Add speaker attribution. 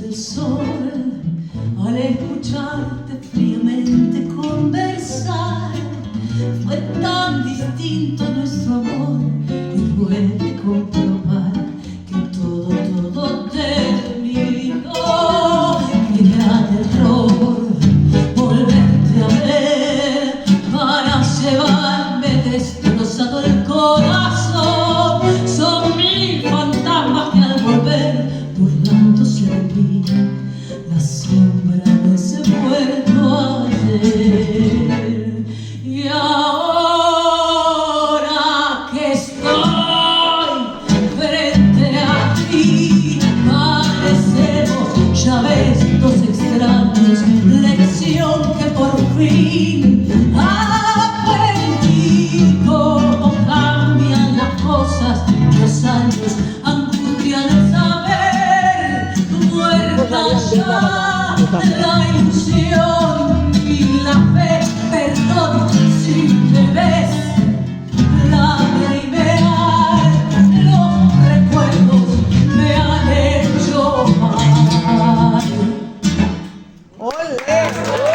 Speaker 1: del sol, al escucharte fríamente conversar, fue tan distinto nuestro amor que puede comprobar que todo terminó. Qué gran error volverte a ver para llevarme destrozado el corazón. Son mil fantasmas que al volver burlándose de mí, la sombra de ese muerto ayer. Y ahora que estoy frente a ti, parecemos, ya ves, dos extraños, lección que por fin aprendí. Cómo cambian las cosas, los años, angustia de saber, muerta ya la ilusión y la fe. Perdón si me ves, lagrimear, los recuerdos me han hecho mal.
Speaker 2: ¡Olé!